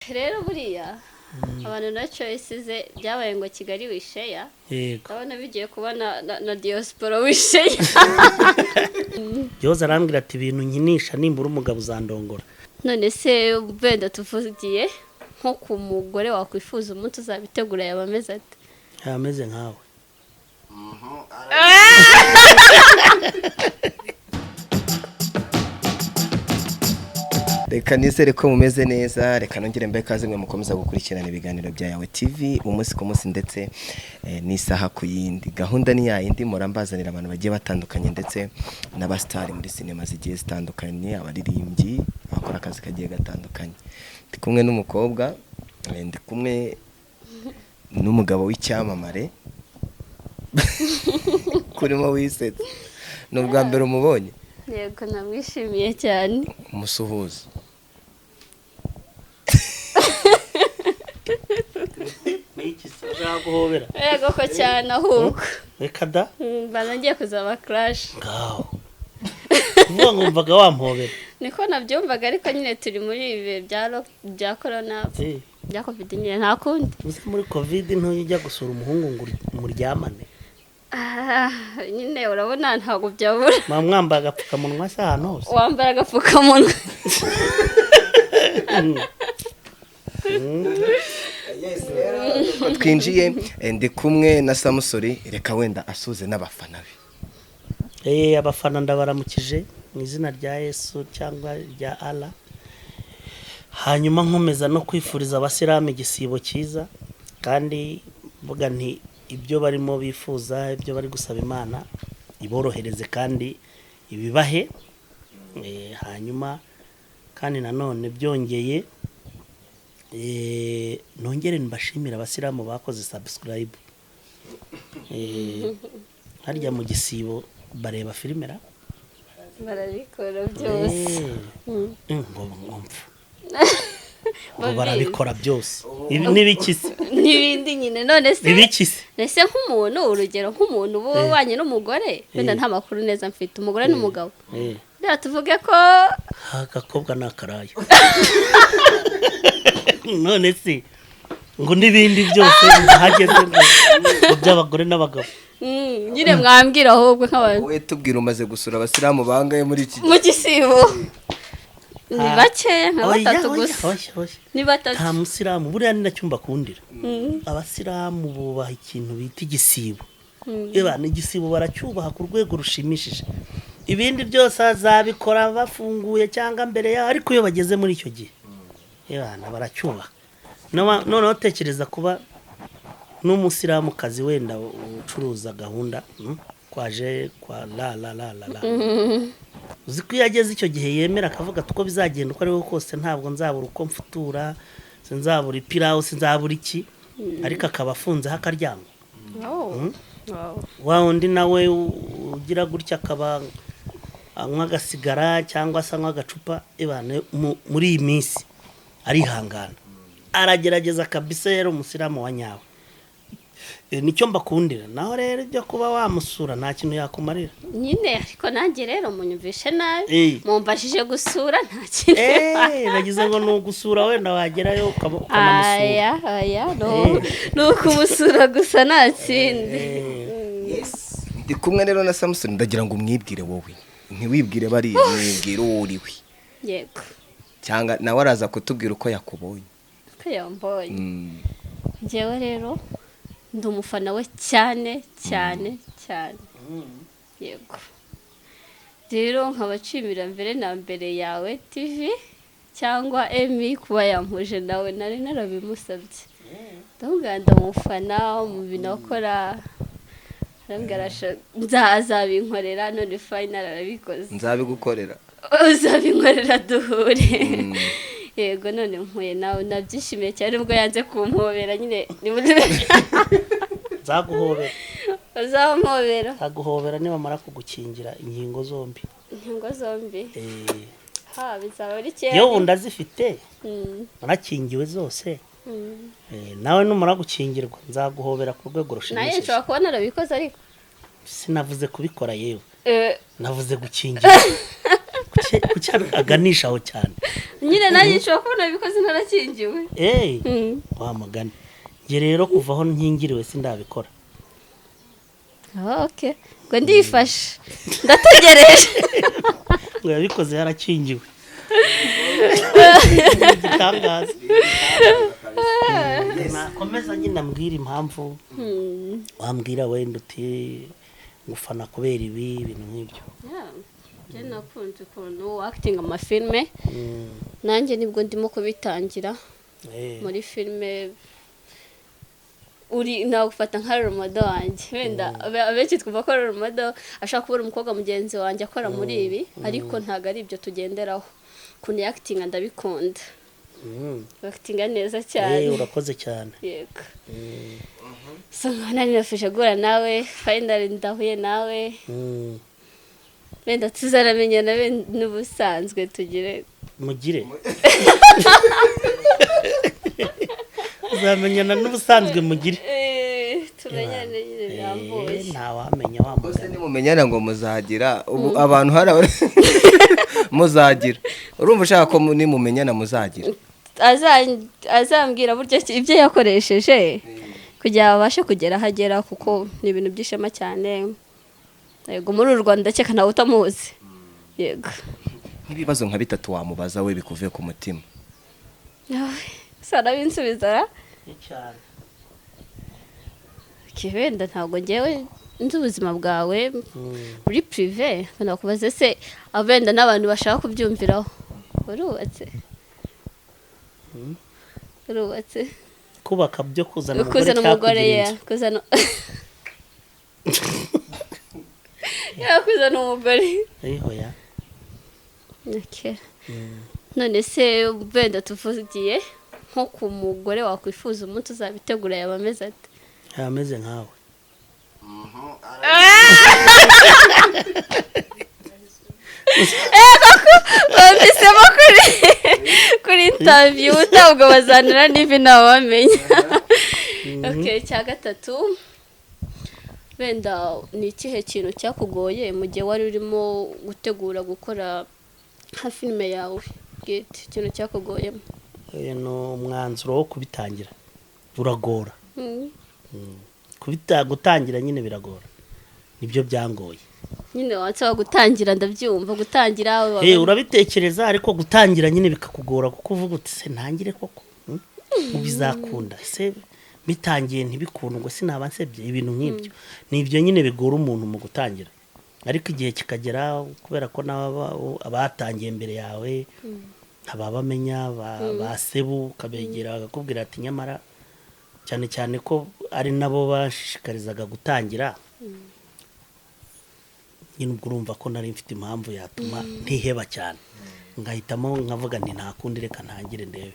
rero buriya abantu na choices byabaye ngo Kigali wisheya ndabona bigiye kuba na Diaspora wisheya Yoza arambwira ati ibintu nkinisha nimbura umugabo uzandongora. none se benda tuvugiye nko ku mugore wakwifuza umuntu uzabitegura yabameze ati ameze nkawe. Reka nizere ko mumeze neza, reka nongere mbe kaze mwe mukomeza gukurikirana ibiganiro bya yawe TV umunsi ku munsi ndetse n'isaha ku yindi. Gahunda ni yindi murambazanira abantu bagiye batandukanye ndetse n'abastari muri sinema zigiye zitandukanye, abaririmbyi bakora akazi kagiye gatandukanye. Ndi kumwe n'umukobwa, ndi kumwe n'umugabo w'icyamamare kurimo wisetse. N'ubwa mbere umubonye? yego namwishimiye cyane. Umusuhuza. Guhobera. Yego ko cyane ahubwo. Reka da. Barangiye kuzaba crash. Ngaho. Vuga ngumvaga wampobera. Niko nabyumvaga ariko nyine turi muri ibi bya corona. Bya covid nyine nta kundi. Uzi muri covid ntujya gusura umuhungu ngo muryamane. Nyine urabona ntago byabura. Mwambara agapfukamunwa se ahantu hose. Wambara agapfukamunwa. Twinjiye ndi kumwe na SAMUSURI, reka wenda asuze n'abafana be. Abafana ndabaramukije mu izina rya Yesu cyangwa rya Allah. Hanyuma nkomeza no kwifuriza abasiramu igisibo cyiza kandi mvuga nti ibyo barimo bifuza, ibyo bari gusaba Imana iborohereze kandi ibibahe. Hanyuma kandi nanone byongeye nongere nibashimira abasiramu bakoze subscribe. Harya mu gisibo bareba filmera barabikora byose. Ngo barabikora byose. Ibi nibikise. Nibindi nyine none se. Nibikise. Nese nk'umuntu urugero nk'umuntu wanye n'umugore wenda nta makuru neza mfite umugore n'umugabo. Rero tuvuge ko agakobwa nakarayo. None se ngo nibindi byose hageze ngo by'abagore n'abagabo. Nyine mwambwira ahubwo nk'abantu. we tubwira umaze gusura abasiramu bangaye muri iki mu gisibo. Ni bake nka batatu gusa. Ni batatu. Nta musiramu buriya ni nacyumba kundira. Abasiramu bubaha ikintu bita igisibo. Ni igisibo baracyubaha ku rwego rushimishije. Ibindi byose azabikora bafunguye cyangwa mbere ya ariko iyo bageze muri icyo gihe baracyubaha. Noneho tekereza kuba n'umusiramu kazi wenda ucuruza gahunda kwaje kwa la. Uzi ko yageze icyo gihe yemera akavuga tuko bizagenda uko ariho kose ntabwo nzabura uko mfutura, sinzabura ipirawo, sinzabura iki, ariko akaba afunze hakaryama. Wa undi nawe ugira gutya akaba anywa gasigara cyangwa se anywa gacupa muri iyi minsi arihangana aragerageza kabisa. Rero umusiramu wa nyawe nicyo mbakundira. Naho rero ibyo kuba wamusura nta kintu yakumarira nyine. Ariko nanjye rero munyumvishe nabi mumbashije gusura nta kintu. nagize ngo nugusura wenda wagerayo ukanamusura. no kumusura gusa nta kindi. ndi kumwe rero na SAMUSURI, ndagira ngo umwibwire wowe, ntiwibwire bari mwibwire uwo uriwe. Yego cyangwa nawe araza kutubwira uko yakubonye. ko yambonye. Njyewe rero ndi umufana we cyane cyane cyane. Yego rero nkabacimira mbere na mbere yawe TV cyangwa Emi kuba yampuje nawe nari narabimusabye. Ndamuganda umufana mu bintu akora arangarasha nzabinkorera none final arabikoze. Nzabigukorera. Uzabinkorera duhure. Yego none mpuye nawe nabyishimiye cyane ubwo yanze kumpobera nyine ni muri nzaguhobera. Uzampobera. Nzaguhobera niba mara kugukingira ingingo zombi. Ingingo zombi. Bizaba ari cyane. Yo bunda zifite. Marakingiwe zose. Nawe numara gukingirwa nzaguhobera ku rwego rushimishije. Naye nshobora kuba narabikoze ariko sinavuze kubikora yewe. Navuze gukingira. kuki aganishaho cyane nyine nanjye nshobora kubona bikoze ntarakingiwe wamagana njye rero kuva aho nkingiriwe sindabikora. Okay ngo ndifashe ndategereje ngo yabikoze yarakingiwe gitangaza. Nakomeza nyine mbwira impamvu wambwira wenda uti ngufana kubera ibi ibintu nk'ibyo. Je nakunze ukuntu acting amafilme nanjye nibwo ndimo kubitangira muri filme uri nawe ufata nka Romado wanjye wenda abenshi twumva ko Romado ashaka kubura umukobwa mugenzi wanjye akora muri ibi ariko ntago ari ibyo tugenderaho kuntu acting ndabikunda acting neza cyane urakoze cyane yego so nani nafisha gura nawe finally ndahuye nawe wenda tuzaramenya nawe n'ubusanzwe tugire mugire uzamenyana n'ubusanzwe mugire tumenyane nyine byambuye nta wamenya bose nimumenyana ngo muzagira abantu hari muzagira urumva ushaka ko nimumenyana muzagira azambwira buryo ibyo yakoresheje kugira babashe kugera hagera kuko ni ibintu byishema cyane yego muri Rwanda cyeka nawe utamuzi yego nk'ibibazo nka 3 wamubaza we bikuvuye ku mutima sara binsubiza cyane kibenda ntabwo ngewe nzi ubuzima bwawe muri privé kandi bakubaze se abenda n'abantu bashaka kubyumviraho urubatse kubaka byo kuzana umugore ya kuzana kuzana umugore hoya okay none se benda tuvugiye nko ku mugore wakwifuza umuntu uzabitegura yabameze ate ameze nkawe bisemo kuri interview utabwo bazanira n'ivi ntawamenya okay cya gatatu benda ni ikihe kintu cyakugoye mu gihe wari urimo gutegura gukora nka filime yawe gite ikintu cyakugoyemo no umwanzuro wo kubitangira uragora gutangira nyine biragora nibyo byangoye nyine wansaba gutangira ndabyumva gutangira urabitekereza ariko gutangira nyine bikakugora kuko uvuga uti se ntangire koko ubizakunda se bitangiye ntibikundwe sinaba nsebye ibintu nk'ibyo nibyo nyine bigora umuntu mu gutangira ariko igihe kikagera kubera ko abatangiye imbere yawe ababamenya basebu kabegera bakakubwira ati nyamara cyane cyane ko ari nabo bashishikarizaga gutangira nyine urumva ko nari mfite impamvu yatuma ntiheba cyane ngahitamo nkavuga nti ntakundi reka ntangire ndebe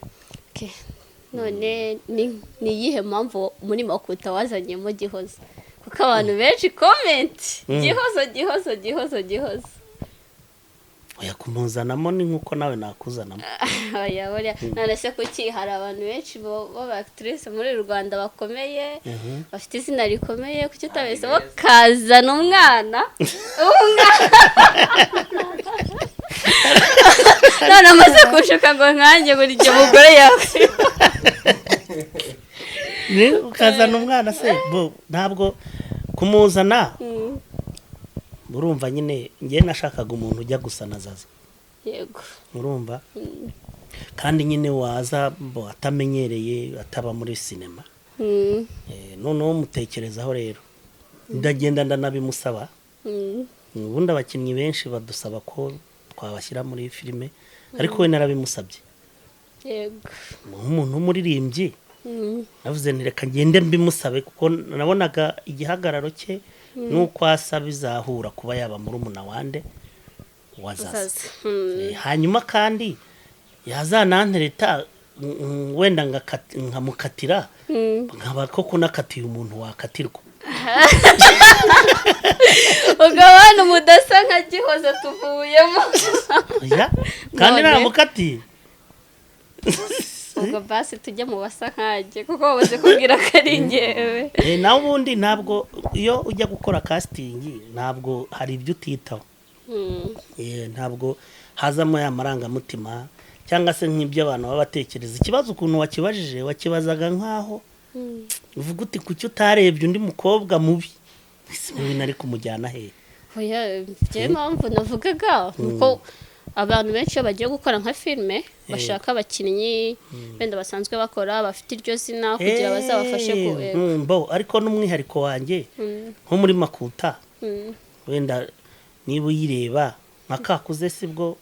none ni iyihe mpamvu muri makuta wazanyemo gihozo kuko abantu benshi comment gihozo oya kumuzanamo ni nkuko nawe nakuzanamo oya none se kuki hari abantu benshi baba actrice muri Rwanda bakomeye bafite izina rikomeye kuki utabese bakazana umwana none amaze kushuka ngo nkanjye buri gihe umugore yawe ni ukazana umwana se ntabwo kumuzana urumva nyine ngiye nashakaga umuntu ujya gusa na Zaza yego urumva kandi nyine waza atamenyereye ataba muri sinema noneho mutekerezaho rero ndagenda ndanabimusaba ubundi abakinnyi benshi badusaba ko twabashyira muri filime ariko we narabimusabye yego umuntu umuririmbyi navuze nti reka ngende mbimusabe kuko nabonaga igihagararo cye nuko asa bizahura kuba yaba muri umunawande wazaza hanyuma kandi yazanantereta wenda nkamukatira nkaba ko kunakatiye umuntu wakatirwa ugabana umudasa nka gihozo tuvuyemo kandi naramukatiye ubwo basi tujya mu basa nkajye kuko babuze kubwira ko ari ngewe nawe ubundi ntabwo iyo ujya gukora casting ntabwo hari ibyo utitaho ntabwo hazamo ya marangamutima cyangwa se nk'ibyo abantu baba batekereza. Ikibazo ukuntu wakibajije wakibazaga nkaho uvuga uti kuki utarebye undi mukobwa mubi mubi nari kumujyana he. Oya bye mpamvu navugaga nuko abantu benshi bagiye gukora nka filme bashaka abakinnyi benda basanzwe bakora bafite iryo zina kugira bazabafashe ko ariko n'umwihariko wanjye nko muri Makuta wenda niba uyireba makakuze sibwo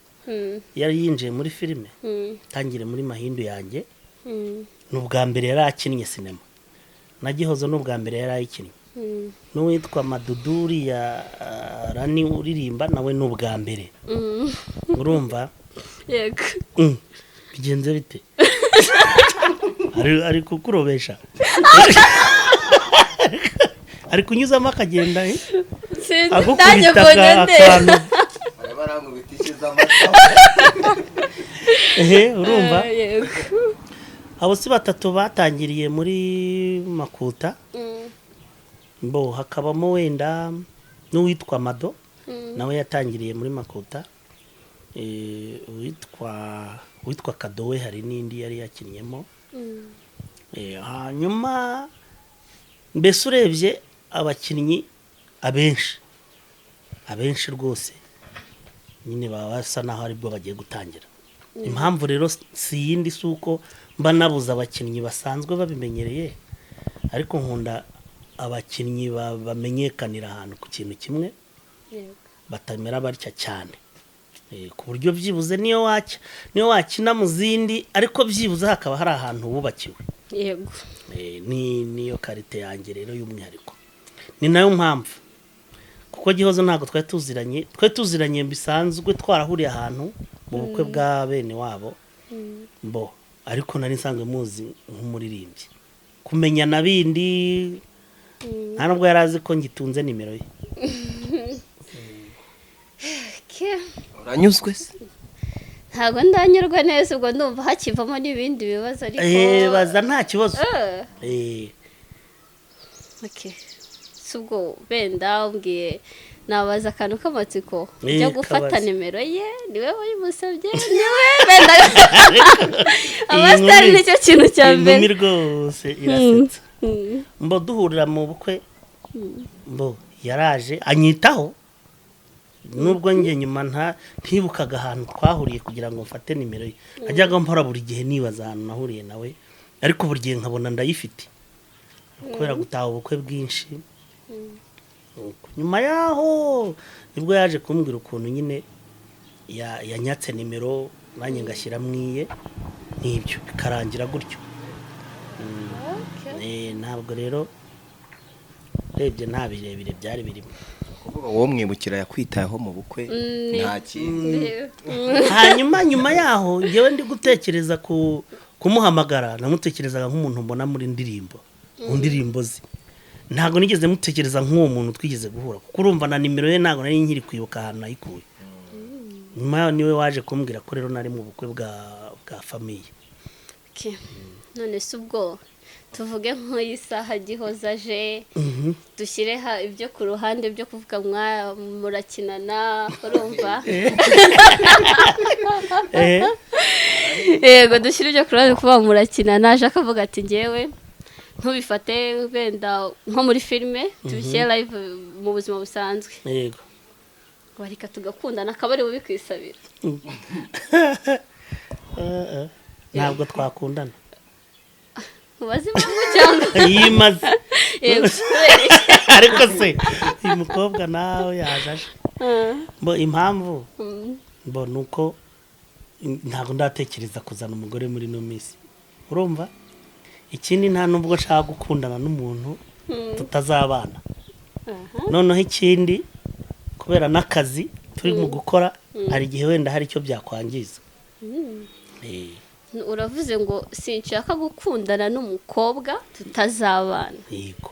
yari yinjiye muri filme tangire muri Mahindu yanjye n'ubwa mbere yari akinnye sinema na Gihozo n'ubwa mbere yari ayikinnye n'uwitwa Maduduri ya Rani uririmba nawe n'ubwa mbere urumva yego bigenze bite ari kukurobesha ari kunyuzamo akagenda agukubita akantu urumva abo si batatu batangiriye muri Makuta hakabamo wenda n'uwitwa Mado nawe yatangiriye muri Makuta witwa Kadowe hari n'indi yari yakinnyemo hanyuma mbese urebye abakinnyi abenshi rwose nyine baba basa naho aribwo bagiye gutangira. Impamvu rero si yindi suko mba nabuza abakinnyi basanzwe babimenyereye ariko nkunda abakinnyi bamenyekanira ahantu ku kintu kimwe batamera batya cyane ku buryo byibuze niyo wakina mu zindi ariko byibuze hakaba hari ahantu wubakiwe. Yego niyo karite yanjye rero y'umwihariko ni nayo mpamvu kuko Gihozo ntago twari tuziranye bisanzwe twarahuriye ahantu mu bukwe bwa bene wabo ariko nari nsanzwe muzi nk'umuririmbyi kumenya na bindi nta nubwo yari azi ko ngitunze nimero ye. uranyuzwe se? Ntago ndanyurwa neza ubwo ndumva hakivamo n'ibindi bibazo ariko baza nta kibazo. Okay subwo benda umbwiye nabaza akantu k'amatsiko byo gufata nimero ye niwe wayimusabye niwe benda abastari nicyo kintu cya mbere ni rwose irasetsa duhurira mu bukwe yaraje anyitaho nubwo njye nyuma ntibukaga ahantu twahuriye kugira ngo mfate nimero ye ajyaga mpora buri gihe nibaza ahantu nahuriye nawe ariko buri gihe nkabona ndayifite kubera gutaha ubukwe bwinshi. Nyuma yaho nibwo yaje kumbwira ukuntu nyine yanyatse nimero nanjye ngashyira mwiye n'ibyo bikarangira gutyo. Ntabwo rero urebye nta birebire byari birimo. Uwo mwibukira yakwitayeho mu bukwe nta kintu. Hanyuma nyuma yaho ngewe ndi gutekereza kumuhamagara namutekerezaga nk'umuntu mbona muri ndirimbo ze. Ntago nigeze mutekereza nk'uwo muntu twigeze guhura kuko urumva na nimero ye ntago nari nkiri kwibuka ahantu nayikuye. Nyuma niwe waje kumbwira ko rero nari mu bukwe bwa famiye. None se ubwo tuvuge nk'isaha Gihozo aje dushyire ibyo ku ruhande byo kuvuga murakinana urumva yego dushyire ibyo ku ruhande kuvuga murakinana aje akavuga ati ngewe ntubifate benda nko muri filme tubishyire live mu buzima busanzwe yego barika tugakundana akaba ari bubikwisabira. Ntabwo twakundana ubazi impamvu cyangwa yimaze ariko se uyu mukobwa nawe yajaje impamvu nuko ntabwo ndatekereza kuzana umugore muri no minsi urumva. Ikindi nta nubwo nshaka gukundana n'umuntu tutazabana. Noneho ikindi kubera n'akazi turi mu gukora hari igihe wenda hari icyo byakwangiza. Uravuze ngo sinshaka gukundana n'umukobwa tutazabana. Yego.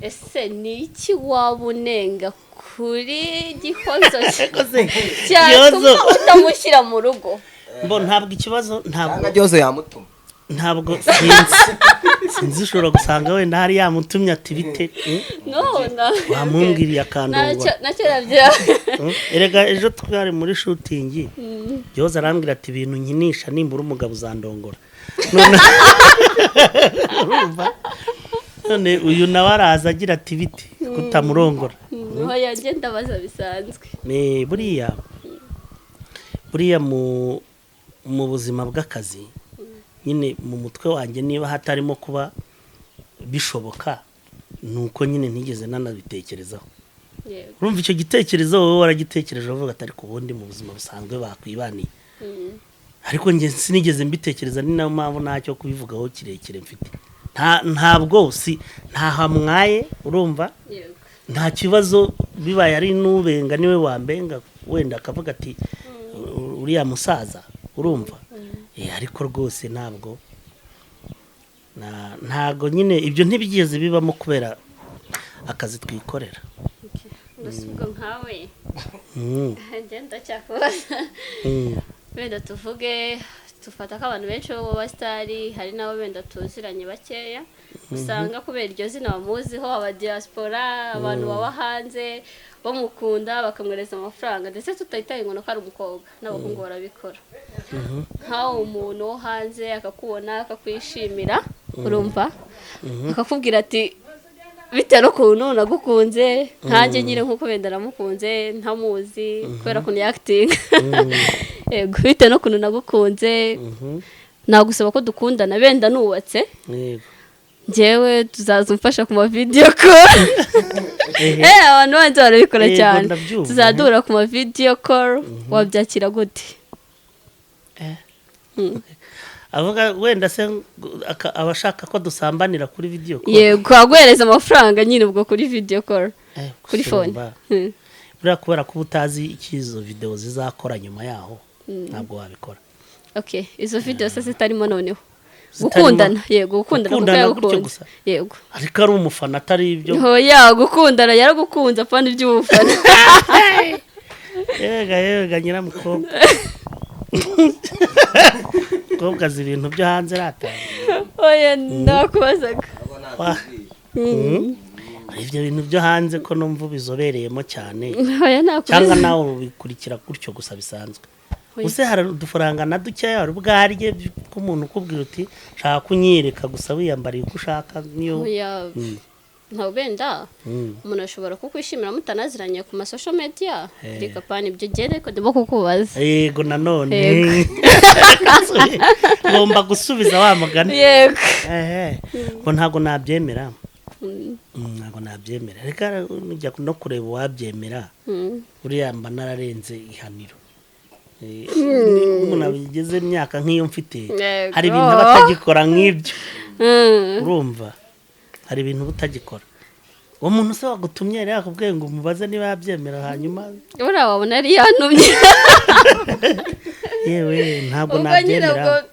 Ese ni iki wabunenga kuri Gihozo cyatuma utamushyira mu rugo? Ntabwo ikibazo ntabwo Gihozo yamutuma ntabwo sinzi ushobora gusanga wenda hari yamutumye ati bite wamumbwiriye akandongora nacyo nabyo erega ejo twari muri shooting Gihozo arambwira ati ibintu nkinisha nimbura umugabo uzandongora none uyu nawe araza agira ati bite kutamurongora oya nje ndabaza bisanzwe ni buriya mu buzima bw'akazi nyine mu mutwe wanjye niba hatarimo kuba bishoboka nuko nyine ntigeze nanabitekerezaho urumva icyo gitekerezo wowe waragitekereje uvuga ati ariko ubundi mu buzima busanzwe bakwibaniye ariko njye sinigeze mbitekereza ni nayo mpamvu ntacyo kubivugaho kirekire mfite ntabwo ntahamwaye urumva nta kibazo bibaye ari nubenga niwe wambenga wenda akavuga ati uriya musaza urumva ariko rwose ntabwo nyine ibyo ntibigeze bibamo kubera akazi twikorera ubwo nkawe ngenda cyakubaza wenda tuvuge dufata ko abantu benshi bo basitari hari nabo wenda tuziranye bakeya usanga kubera iryo zina bamuziho aba Diaspora abantu baba hanze bamukunda bakamwereza amafaranga ndetse tutahitaye ngo ko ari umukobwa n'abahungu barabikora nkaho umuntu wo hanze akakubona akakwishimira urumva akakubwira ati bitewe n'ukuntu nagukunze nkanjye nyine nk'uko wenda namukunze ntamuzi kubera ukuntu yakitinga yego bitewe n'ukuntu nagukunze nagusaba ko dukundana benda nubatse njyewe tuzaza umfasha ku mavideyo call abantu banze barabikora cyane tuzadura ku mavideyo call wabyakira gute avuga wenda se abashaka ko dusambanira kuri video call yego aguhereza amafaranga nyine ubwo kuri video call kuri phone buriya kubera ko utazi ikizo video zizakora nyuma yaho ntabwo wabikora okay izo video se zitarimo noneho gukundana yego gukundana gusa yego ariko ari umufana atari ibyo hoya gukundana yaragukunze apana iby'ubufana yega nyiramukobwa kogaza ibintu byo hanze rata oya ndakubazaga ibyo bintu byo hanze ko numva bizobereyemo cyane oya nakubaza cyangwa nawe ubikurikira gutyo gusa bisanzwe use hari udufaranga na dukeya wari bwarye k'umuntu ukubwira uti shaka kunyereka gusa wiyambariye uko ushaka niyo ntawe benda umuntu ashobora kukwishimira mutanaziranye ku masosho media reka pani ibyo gereko ndimo kukubaza yego nanone ngomba gusubiza wa mugani yego ngo ntago nabyemera ntago nabyemera reka njya no kureba wabyemera uriya mba nararenze ihaniro umuntu abigeze imyaka nk'iyo mfite hari ibintu batagikora nk'ibyo urumva hari ibintu butagikora uwo muntu se wagutumye rero akubwiye ngo umubaze niba yabyemera hanyuma uriya wabona ari yantumye yewe ntabwo nabyemera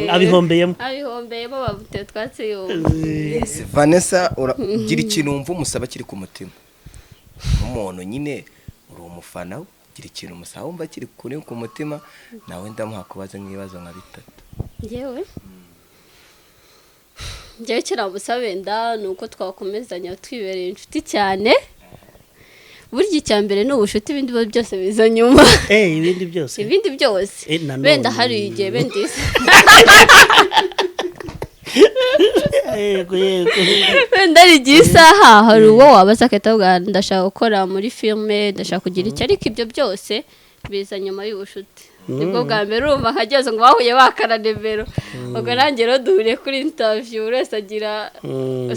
abihombeyemo babute twatse yumva Vanessa ugira ikintu wumva umusaba kiri ku mutima umuntu nyine uri umufana gira ikintu umusaba wumva kiri kuri ku mutima nawe ndamuha kubaza nk'ibibazo nka bitatu njyewe kiramusaba wenda ni uko twakomezanya twibereye inshuti cyane burya icya mbere ni ubucuti ibindi byose biza nyuma ibindi byose wenda hari igihe bendise wenda ari igihe isaha hari uwo wabaza akahita avuga ndashaka gukora muri filime ndashaka kugira icyo ariko ibyo byose biza nyuma y'ubucuti nibwo bwa mbere urumva nka Gihozo ngo bahuye bakara nimero ubwo nanjye rero duhuriye kuri interview buri wese agira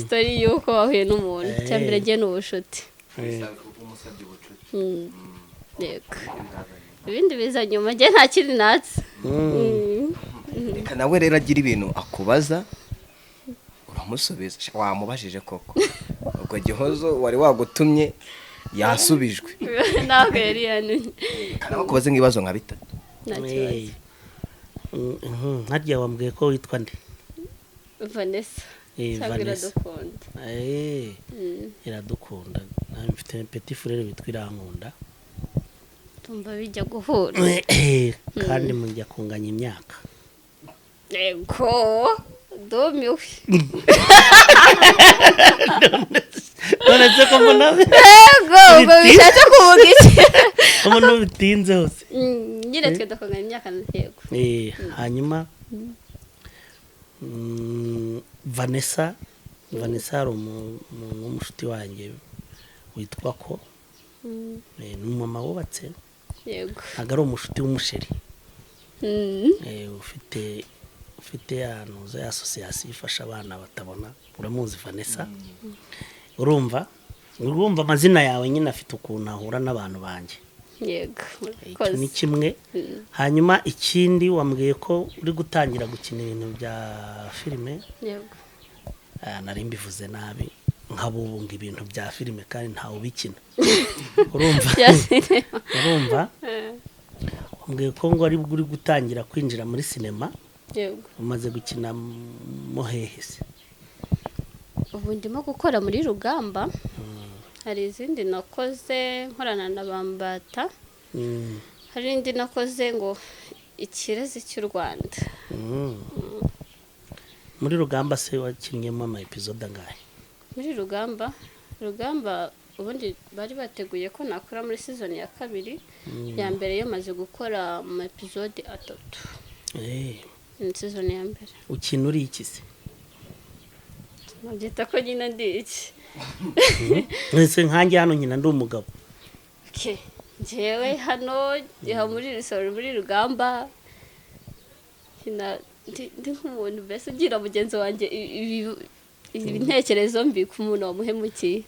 story y'uko bahuye n'umuntu icya mbere agiye n'ubucuti yego ibindi biza nyuma njye nta kindi natse reka nawe rero agira ibintu akubaza uramusubiza wamubajije koko ubwo Gihozo wari wagutumye yasubijwe ntabwo yari yanunye kana bakubaze nk'ibibazo nka bitatu harya wambwiye ko witwa nde Vanessa iradukunda mfite petit frère witwa Irankunda tumva bijya guhura kandi mujya kunganya imyaka Yego ndumiwe. none se ko mbona Yego ubwo bishatse kuvuga iki? umuntu bitinze hose Nyine twe dukongana imyaka yego. hanyuma Vanessa hari umuntu w'umushuti wanjye witwa ko ni umumama wubatse Yego. ntabwo ari umushuti w'umusheri ufite ahantu za asosiyasiyo ifasha abana batabona uramuzi Vanessa urumva amazina yawe nyine afite ukuntu ahura n'abantu banjye Yego. icyo ni kimwe hanyuma ikindi wambwiye ko uri gutangira gukina ibintu bya filime Yego. nari mbivuze nabi nkabubunga ibintu bya filime kandi ntawe ubikina urumva wambwiye ko ngo ari uri gutangira kwinjira muri sinema. Yego. umaze gukina mo hehe se? Ubu ndimo gukora muri Rugamba. Hari izindi nakoze nkorana na Bambata. Hari indi nakoze ngo ikirezi cy'u Rwanda. Muri Rugamba se wakinnyemo ama episode angahe? Muri Rugamba ubundi bari bateguye ko nakora muri season ya 2. Ya mbere yo maze gukora ama episode 3. Season ya mbere. Ukina uri iki se? Nabyita ko nyina ndi iki. Mwese nkanjye hano nyina ndi umugabo. Jewe hano muri resort muri Rugamba. Ndi nk'umuntu mbese ugira mugenzi wanjye ibintekerezo mbi ku muntu wamuhemukiye.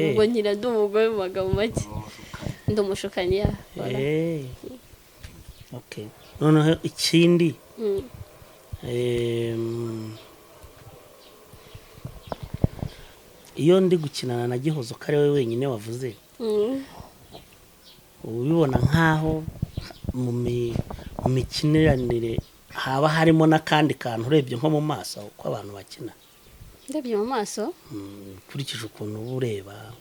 Ubwo nyina ndi umugore mu bagabo make. Ndi umushukanyi ya. Okay. Noneho ikindi iyo ndi gukinana na Gihozo kare we wenyine wavuze ubibona nkaho mu mikiniranire haba harimo n'akandi kantu urebye nko mu maso uko abantu bakina. Ndebye mu maso kurikije ukuntu uba ureba.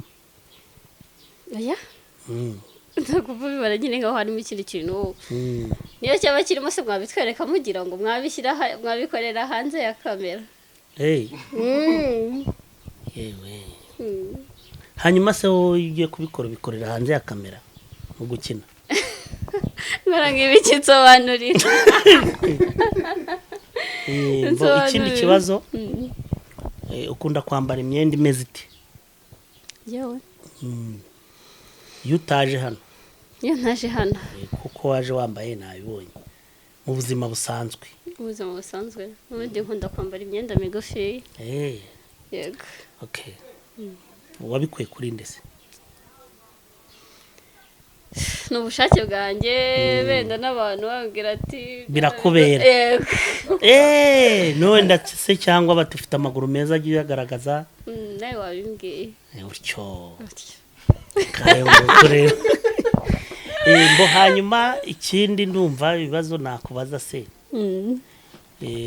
Oya ndakubibara nyine ngaho harimo ikindi kintu. Niyo cyaba kirimo se mwabitwereka mugira ngo mwabikorera hanze ya kamera. Yewe hanyuma se wowe ugiye kubikora bikorera hanze ya kamera mu gukina? Nkora nk'ibiki nsobanurira. Ikindi kibazo ukunda kwambara imyenda imeze iti? Yewe iyo utaje hano? Iyo ntaje hano kuko waje wambaye nabibonye mu buzima busanzwe. Ubuzima busanzwe n'ubundi nkunda kwambara imyenda migufi. Yego. Okay. Wabikuye kuri ndese? N'ubushake bwanjye benda n'abantu babwira ati birakubera. Yego. Nowe ndetse cyangwa batufite amaguru meza agiye agaragaza. Nawe wabimbwiye. Utyo. Kayo ngukore. Mbo hanyuma ikindi ndumva ibibazo nakubaza se.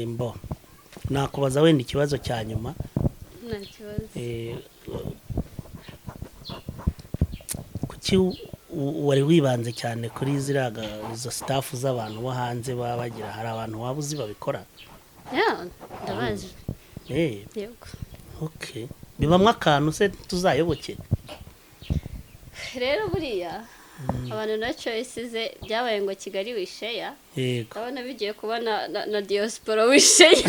Mbo nakubaza wenda ikibazo cya nyuma. Nta kibazo. Kuki wari wibanze cyane kuri izo staff z'abantu bo hanze baba bagira hari abantu waba uzi babikora? Ndabazi. Yego. Okay. Bibamwe akantu se tuzayoboke? Rero buriya abantu na choices byabaye ngo Kigali wisheya. Yego. Abana bigiye kuba na Diaspora wisheya.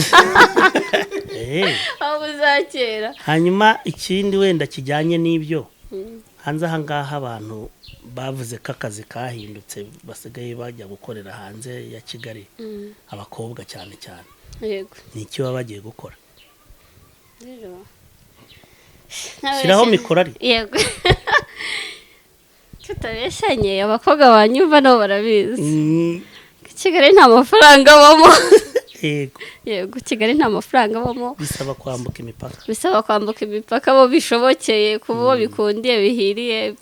Aho uzakera. Hanyuma ikindi wenda kijyanye n'ibyo. Hanze ahangaha abantu bavuze ko akazi kahindutse basigaye bajya gukorera hanze ya Kigali. Abakobwa cyane. Yego. Ni iki baba bagiye gukora? Rero. Shiraho mikorari. Yego. Tutabeshanye abakobwa banyumva nabo barabizi. Kigali nta mafaranga bamo. Yego Kigali nta mafaranga bamo. Bisaba kwambuka imipaka. Bo bishobokeye kubo bikundiye bihiriye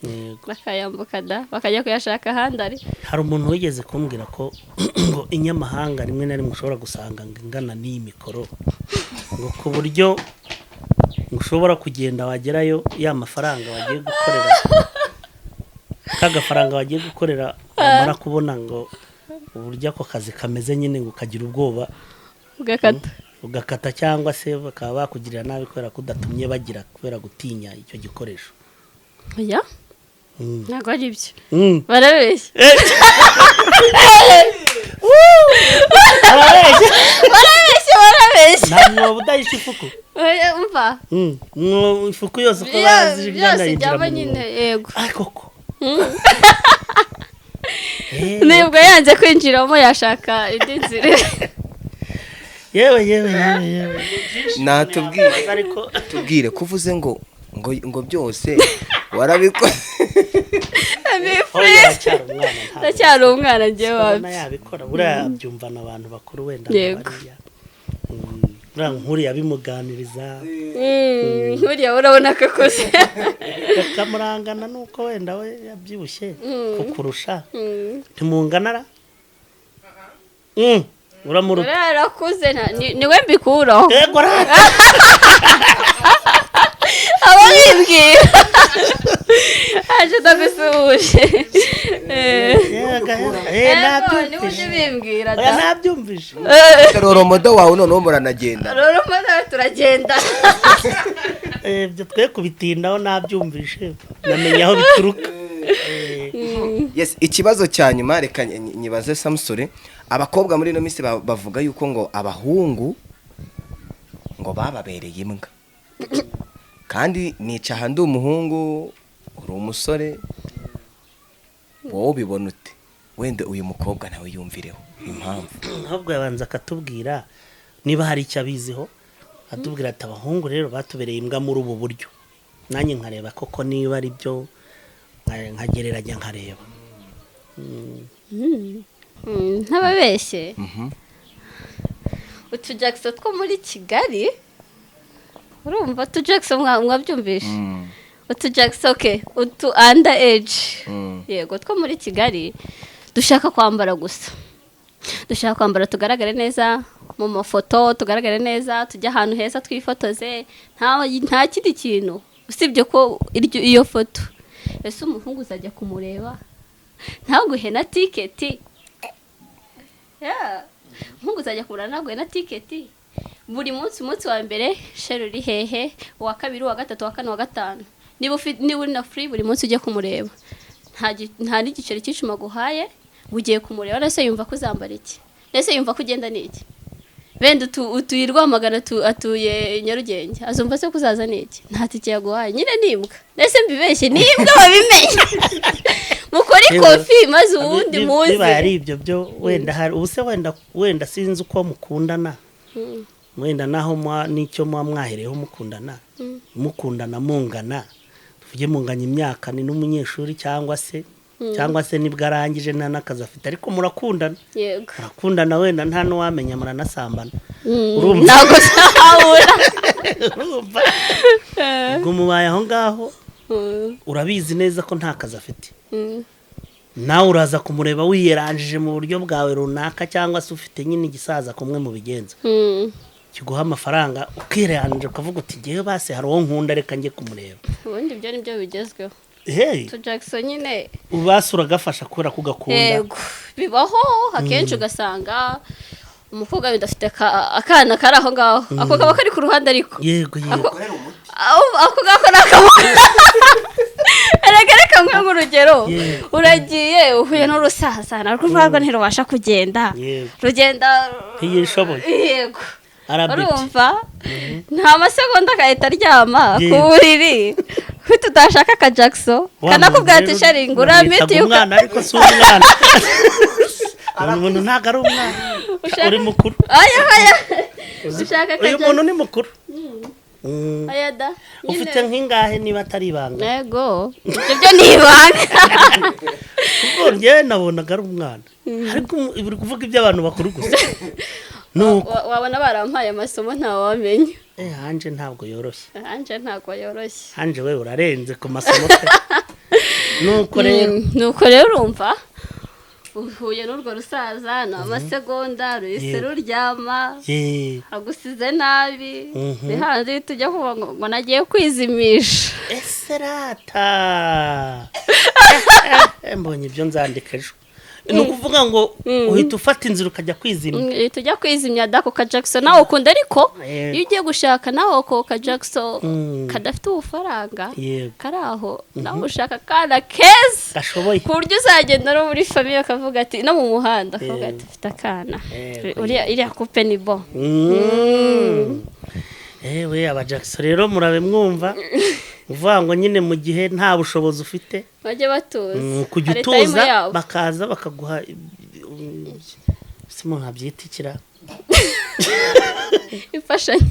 bakayambuka bakajya kuyashaka handari. Hari umuntu wigeze kumbwira ko ngo inyamahanga rimwe na rimwe ushobora gusanga ngana n'iyi mikoro ngo ku buryo ushobora kugenda wagerayo ya mafaranga wagiye gukorera kagafaranga wagiye gukorera wamara kubona ngo uburyo ako kazi kameze nyine ngo kagira ubwoba ugakata cyangwa se bakaba bakugirira nabi kubera ko udatumye bagira kubera gutinya icyo gikoresho. Oya ntabwo ari byo barabeshya nta mwobo udahisha ifuku umva ifuku yose uko bazi byaba nyine yego koko nibwo yanze kwinjiramo yashaka indi nzira. yewe natubwire ariko tubwire kuvuze ngo byose warabikoze. ndacyari umwana njyewe wabyo yabikora buriya byumvana abantu bakuru wenda bariya nkuriya bimuganiriza nkuriya urabona ko akuze kamurangana nuko wenda we yabyibushye kukurusha ntimunganara uramuruta urakuze niwe mbikuraho yego aba yibwira aje ndabisuhuje nabyumvise roromodo wawe noneho muranagenda roromodo turagenda ibyo twe kubitindaho nabyumvise namenye aho bituruka. Yes, ikibazo cya nyuma reka nyibaze Samusuri. Abakobwa muri ino minsi bavuga yuko ngo abahungu ngo bababereye imbwa kandi nica handi umuhungu uri umusore wowe ubibona ute? Wenda uyu mukobwa nawe yumvireho impamvu ahubwo yabanza akatubwira niba hari icyo abiziho atubwira ati abahungu rero batubereye imbwa muri ubu buryo, nanjye nkareba koko niba ari byo nkagereranya nkareba ntababeshye. utu Jackson two muri Kigali urumva utu Jackson mwabyumvishe utu Jackson utu under age yego two muri Kigali dushaka kwambara gusa, dushaka kwambara tugaragare neza mu mafoto, tugaragare neza tujya ahantu heza twifotoze, nta kindi kintu usibye ko iyo foto. Ese umuhungu uzajya kumureba ntaguhe na tiketi? umuhungu uzajya kumureba ntaguhe na tiketi? buri munsi wa mbere sheri uri hehe, uwa kabiri, uwa gatatu, uwa kane, uwa gatanu, niba uri na free buri munsi ujye kumureba, nta n'igiceri cy'icuma guhaye ugiye kumureba. Nese yumva ko uzambara iki? Nese yumva ko ugenda n'iki? Benda utuye Rwamagana atuye Nyarugenge azumva se kuzaza n'iki? Nta tike yaguhaye nyine nimbwa. Nese mbibeshye nimbwa babimenye mukora ikofi maze ubundi muzi niba ari ibyo byo wenda hari ubuse wenda sinzi uko mukundana wenda naho nicyo mwahereyeho mukundana mungana tuvuge munganya imyaka ni n'umunyeshuri cyangwa se nibwo arangije nta n'akazi afite ariko murakundana. Yego murakundana wenda nta n'uwamenya muranasambana ntabwo uzahura ubwo mubaye aho ngaho urabizi neza ko nta kazi afite nawe uraza kumureba wiyeranjije mu buryo bwawe runaka cyangwa se ufite nyine igisaza kumwe mu bigenza kiguha amafaranga ukiranje ukavuga uti ngewe base hari uwo nkunda reka njye kumureba. ubundi ibyo nibyo bigezweho. tu Jackson nyine ubasura gafasha kubera kugakunda. Yego bibaho akenshi ugasanga umukobwa wenda afite akana kari aho ngaho ako kaba kari ku ruhande ariko yego ako gako nakamuka reka nkwe nk'urugero uragiye uhuye n'urusaza narwo rwarwo ntirubasha kugenda rugenda ntiyishoboye. Yego urumva nta masegonda agahita aryama ku buriri tutashaka aka Jackson kanakubwira ati sharinga uramiti umwana ariko si umwana umuntu ntago ari umwana uri mukuru. ushaka uyu muntu ni mukuru. ayada ufite nk'ingahe niba atari ibanga? Yego ibyo ni ibanga ubwo njye nabonaga ari umwana ariko uri kuvuga iby'abantu bakuru gusa nuko wabona barampaye amasomo ntawamenya. hanje ntabwo yoroshye. hanje we urarenze ku masomo pe. nuko rero urumva uhuye n'urwo rusaza ni amasegonda ruhise ruryama agusize nabi hanze tujya kuvuga ngo nagiye kwizimisha. ese rata mbonye ibyo nzandika ejo ni ukuvuga ngo uhita ufata inzira ukajya kwizimya tujya kwizimya dako ka Jackson nawe ukunda ariko iyo ugiye gushaka nawe ko ka Jackson kadafite ubufaranga kari aho nawe ushaka kana keza gashoboye ku buryo uzagenda no muri famille akavuga ati no mu muhanda akavuga ati ufite akana iriya coupe ni bon ewe aba Jackson rero murabe mwumva uvuga ngo nyine mu gihe nta bushobozi ufite bajye batuza kujya utuza bakaza bakaguha simo ntabyita imfashanyo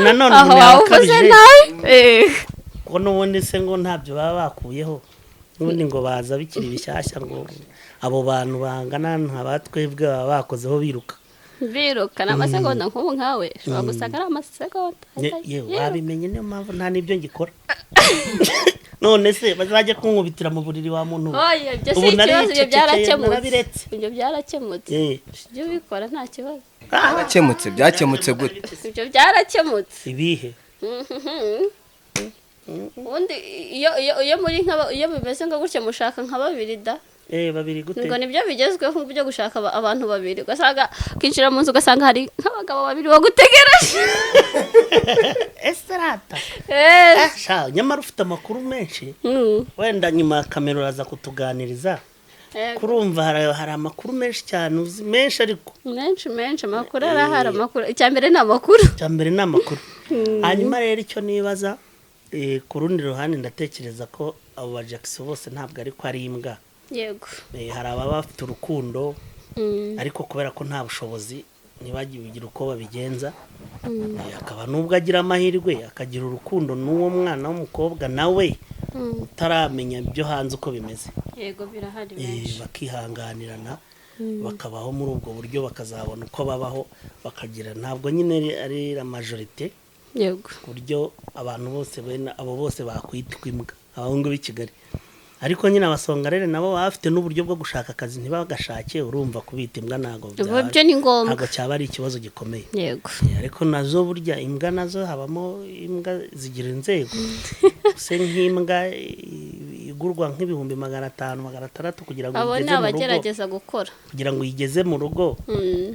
nanone aho wavuze nawe ko n'ubundi se ngo ntabyo baba bakuyeho n'ubundi ngo baza bikiri bishyashya ngo abo bantu bangana ntabatwebwe baba bakozeho biruka n'amasegonda nk'ubu nkawe ushobora gusanga ari amasegonda yewe wabimenye niyo mpamvu nta n'ibyo ngikora none se bazajya kunkubitira mu buriri wa muntu ubu ibyo byarakemutse ibyo ubikora nta kibazo byakemutse gute ibyo byarakemutse ibihe ubundi iyo bimeze ngo gutya mushaka nka babiri da babiri gute ngo nibyo bigezweho byo gushaka abantu babiri ugasanga ukinjira mu nzu ugasanga hari nk'abagabo babiri bagutegereje esarata nyamara ufite amakuru menshi wenda nyuma ya kamera uraza kutuganiriza kurumva hari amakuru menshi cyane uzi menshi ariko menshi amakuru arahari amakuru icyambere ni amakuru hanyuma rero icyo nibaza ku rundi ruhande ndatekereza ko abo ba Jackson bose ntabwo ariko ari imbwa yego hari ababa bafite urukundo ariko kubera ko nta bushobozi ntibagire uko babigenza akaba nubwo agira amahirwe akagira urukundo n'uwo mwana w'umukobwa nawe utaramenya ibyo hanze uko bimeze yego birahari benshi bakihanganirana bakabaho muri ubwo buryo bakazabona uko babaho bakagira ntabwo nyine ari la majorite yego buryo abantu bose abo bose bakwitwa imbwa abahungu b'i Kigali ariko nyine abasongarere nabo bafite n'uburyo bwo gushaka akazi ntibagashake urumva kubita imbwa ntago cyaba ari ikibazo gikomeye yego ariko nazo burya imbwa nazo habamo imbwa zigira inzego se nk'imbwa igurwa nk'ibihumbi 500 600 kugira ngo abo ni abagerageza gukora kugira ngo uyigeze mu rugo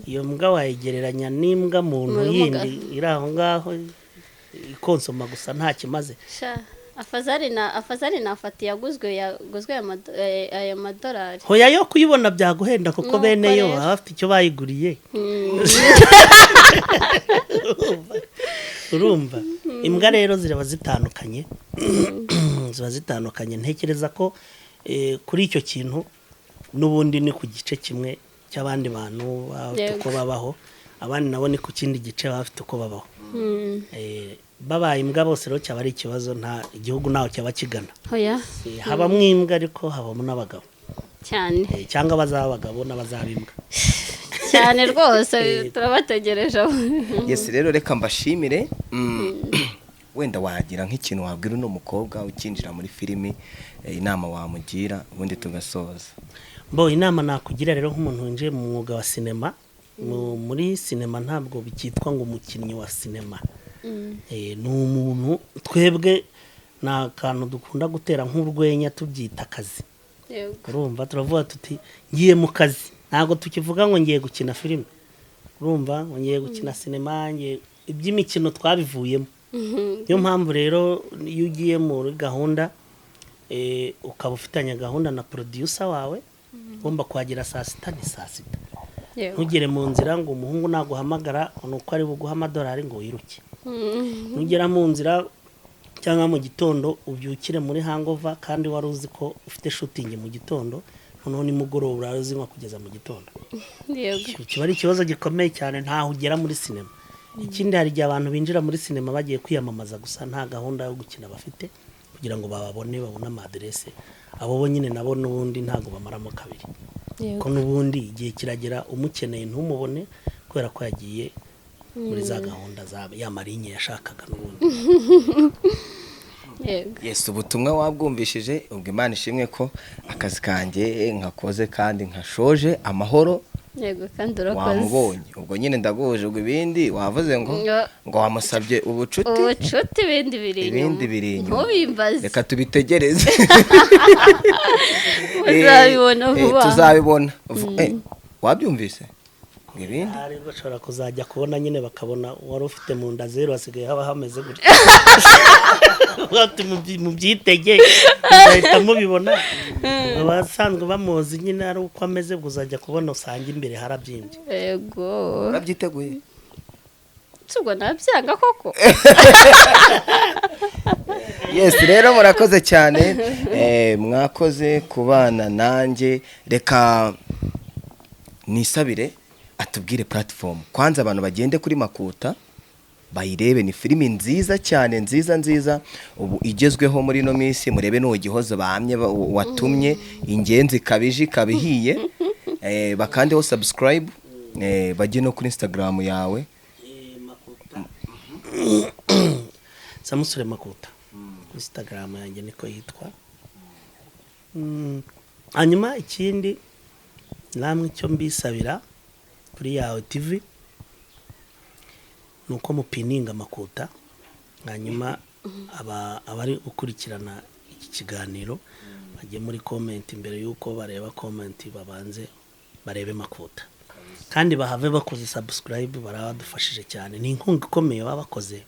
iyo mbwa wayigereranya n'imbwa muntu yindi iri aho ngaho ikonsoma gusa nta kimaze afazari nafati yaguzwe aya madolari hoya yo kuyibona byaguhenda kuko bene yo bafite icyo bayiguriye urumva imbwa rero ziba zitandukanye ntekereza ko kuri icyo kintu n'ubundi ni ku gice kimwe cy'abandi bantu bafite uko babaho abandi nabo ni ku kindi gice bafite uko babaho babaye imbwa bose rero cyaba ari ikibazo nta igihugu naho cyaba kigana habamo imbwa ariko habamo n'abagabo cyane cyangwa bazaba abagabo n'abazaba imbwa cyane rwose turabategereje yesi rero reka mbashimire wenda wagira nk'ikintu wabwira uno mukobwa ukinjira muri filimi inama wamugira ubundi tugasoza inama nakugira rero nk'umuntu winjiye mu mwuga wa sinema muri sinema ntabwo bikitwa ngo umukinnyi wa sinema ni umuntu twebwe ni akantu dukunda gutera nk'urwenya tubyita akazi urumva turavuga tuti ngiye mu kazi ntabwo tukivuga ngo ngiye gukina filime urumva ngo ngiye gukina sinema iby'imikino twabivuyemo niyo mpamvu rero iyo ugiye muri gahunda ukaba ufitanye gahunda na producer wawe ugomba kuhagera saa sita ni saa sita ntugere mu nzira ngo umuhungu naguhamagara ni uko ari buguha amadolari ngo wiruke nugera mu nzira cyangwa mu gitondo ubyukire muri hangover kandi wari uzi ko ufite shooting mu gitondo noneho nimugoroba urazinywa kugeza mu gitondo kiba ari ikibazo gikomeye cyane ntaho ugera muri sinema ikindi hari igihe abantu binjira muri sinema bagiye kwiyamamaza gusa nta gahunda yo gukina bafite kugira ngo babone amadirese abo bo nyine nabo n'ubundi ntago bamaramo kabiri ko n'ubundi igihe kiragera umukeneye ntumubone kubera ko yagiye muri za gahunda za ya marinye yashakaga n'ubundi Yes ubutumwa wabwumvishije ubwo Imana ishimwe ko akazi kanjye nkakoze kandi nkashoje amahoro yego kandi urakoze wamubonye ubwo nyine ndaguje ubwo ibindi wavuze ngo wamusabye ubucuti ibindi biri inyuma ntubimbaze reka tubitegereze uzabibona vuba tuzabibona wabyumvise ibindi hari bashobora kuzajya kubona nyine bakabona wari ufite mu nda zero hasigaye haba hameze gutya mu byitege bahita mubibona abasanzwe bamuzi nyine ari uko ameze uzajya kubona usanga imbere harabyimbye yego urabyiteguye tubwo nabyanga koko yes rero murakoze cyane mwakoze kubana nanjye reka nisabire atubwire platform kwanza abantu bagende kuri Makuta bayirebe ni filimi nziza cyane nziza ubu igezweho muri no minsi murebe no GIHOZO bahamye watumye ingenzi kabije kabihiye bakandeho subscribe bajye no kuri Instagram yawe SAMUSURI Makuta Instagram yanjye niko yitwa hanyuma ikindi namwe icyo mbisabira kuri yawe TV nuko mupininga Makuta hanyuma abari gukurikirana iki kiganiro bajye muri comment imbere yuko bareba comment babanze barebe Makuta kandi bahave bakoze subscribe barabadufashije cyane ni inkunga ikomeye babakoze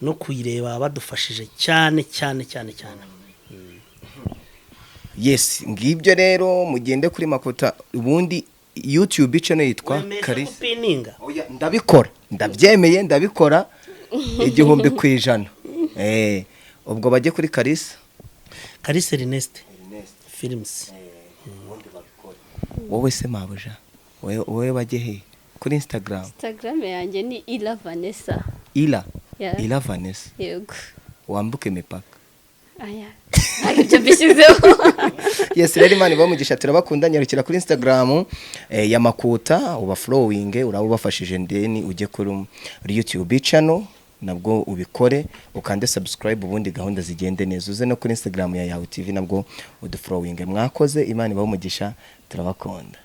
no kuyireba badufashije cyane yes ngibyo rero mugende kuri Makuta ubundi YouTube channel yitwa Karisa ndabikora ndabyemeye ndabikora 100% ubwo bajye kuri Karisa Ernest Films wowe se mabuja wowe bajye he kuri Instagram yanjye ni Ila Vanessa Ila Vanessa yego wambuke mipaka aya ibyo bishyizeho yes rero imana bamugisha turabakunda nyarukira kuri Instagram ya Makuta uba following urabafashije ndeni ujye kuri YouTube channel nabwo ubikore ukande subscribe ubundi gahunda zigende neza uze no kuri Instagram ya yawe TV nabwo udufollowing mwakoze imana bamugisha turabakunda